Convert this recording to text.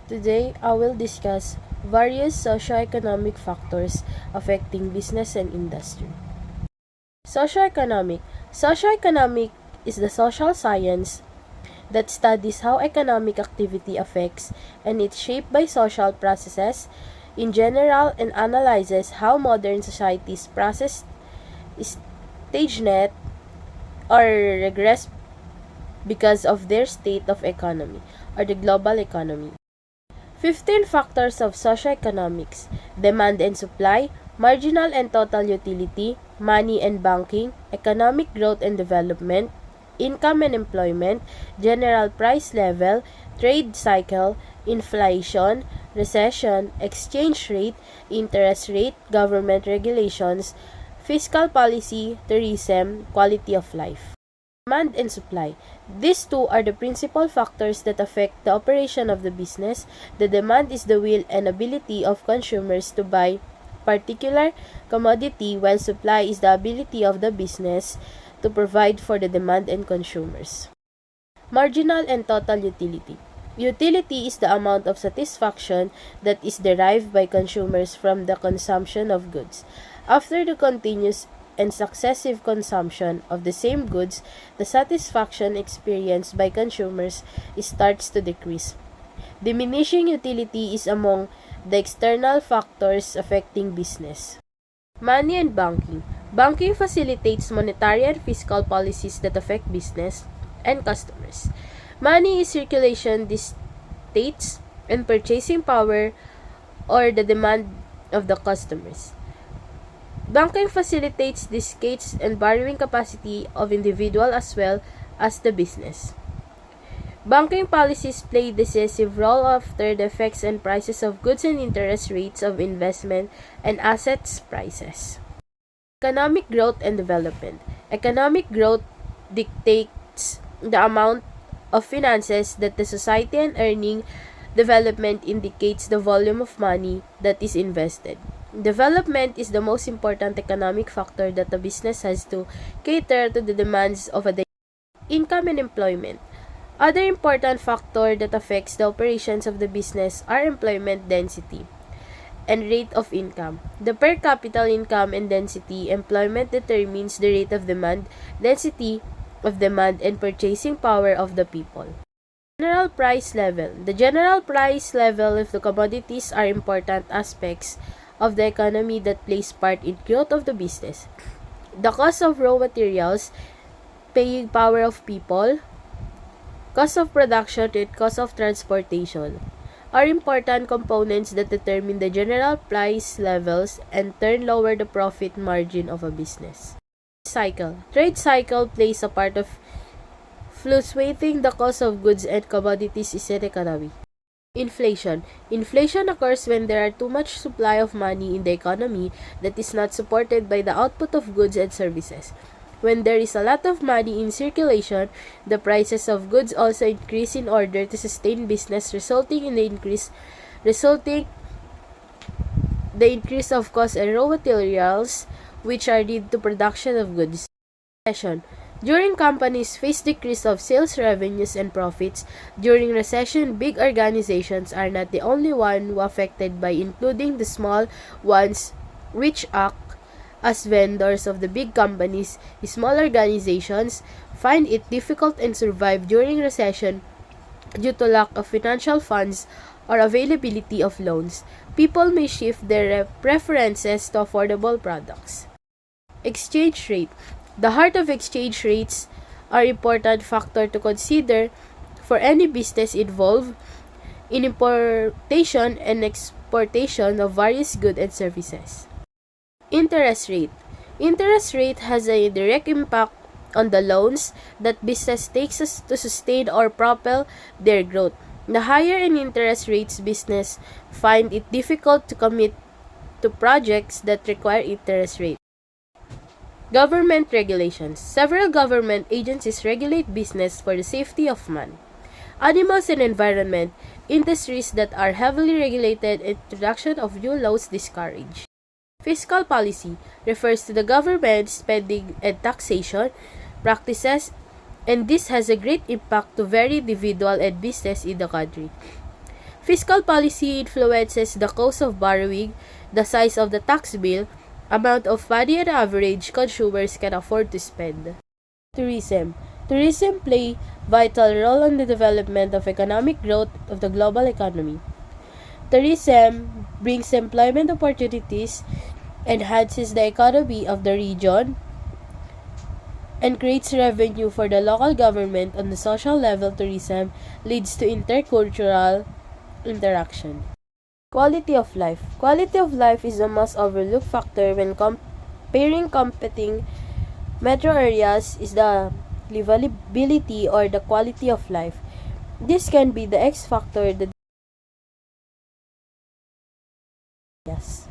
Today, I will discuss various socioeconomic factors affecting business and industry. Socioeconomic. Socioeconomic is the social science that studies how economic activity affects and is shaped by social processes in general and analyzes how modern societies process, stagnate, or regress because of their state of economy or the global economy. 15 factors of socioeconomics: demand and supply, marginal and total utility, money and banking, economic growth and development, income and employment, general price level, trade cycle, inflation, recession, exchange rate, interest rate, government regulations, fiscal policy, tourism, quality of life. Demand and supply. These two are the principal factors that affect the operation of the business. The demand is the will and ability of consumers to buy particular commodity, while supply is the ability of the business to provide for the demand and consumers. Marginal and total utility. Utility is the amount of satisfaction that is derived by consumers from the consumption of goods. After the continuous and successive consumption of the same goods, the satisfaction experienced by consumers starts to decrease. Diminishing utility is among the external factors affecting business. Money and banking. Banking facilitates monetary and fiscal policies that affect business and customers. Money is circulation dictates and purchasing power or the demand of the customers. Banking facilitates the skates and borrowing capacity of individual as well as the business. Banking policies play a decisive role after the effects and prices of goods and interest rates of investment and assets prices. Economic growth and development. Economic growth dictates the amount of finances that the society and earning. Development indicates the volume of money that is invested. Development is the most important economic factor that the business has to cater to the demands of a day. Income and employment. Other important factor that affects the operations of the business are employment density and rate of income. The per capita income and density employment determines the rate of demand, density of demand, and purchasing power of the people. General price level. The general price level of the commodities are important aspects of the economy that plays part in growth of the business. The cost of raw materials, paying power of people, cost of production, and cost of transportation are important components that determine the general price levels and turn lower the profit margin of a business. Cycle. Trade cycle plays a part of fluctuating the cost of goods and commodities in the economy. Inflation. Inflation occurs when there are too much supply of money in the economy that is not supported by the output of goods and services. When there is a lot of money in circulation, the prices of goods also increase in order to sustain business, resulting in the increase of costs and raw materials which are needed to production of goods. Recession. During companies face decrease of sales revenues and profits, during recession, big organizations are not the only one who affected by, including the small ones which act as vendors of the big companies. Small organizations find it difficult and survive during recession due to lack of financial funds or availability of loans. People may shift their preferences to affordable products. Exchange rate. The heart of exchange rates are an important factor to consider for any business involved in importation and exportation of various goods and services. Interest rate. Interest rate has a direct impact on the loans that business takes to sustain or propel their growth. The higher in interest rates business find it difficult to commit to projects that require interest rate. Government regulations. Several government agencies regulate business for the safety of man, animals, and environment. Industries that are heavily regulated, introduction of new laws discouraged. Fiscal policy refers to the government spending and taxation practices, and this has a great impact to every individual and business in the country. Fiscal policy influences the cost of borrowing, the size of the tax bill, amount of money on average consumers can afford to spend. Tourism. Tourism play vital role in the development of economic growth of the global economy. Tourism brings employment opportunities, enhances the economy of the region, and creates revenue for the local government. On the social level, tourism leads to intercultural interaction. Quality of life. Quality of life is the most overlooked factor when comparing competing metro areas is the livability or the quality of life. This can be the X factor that yes.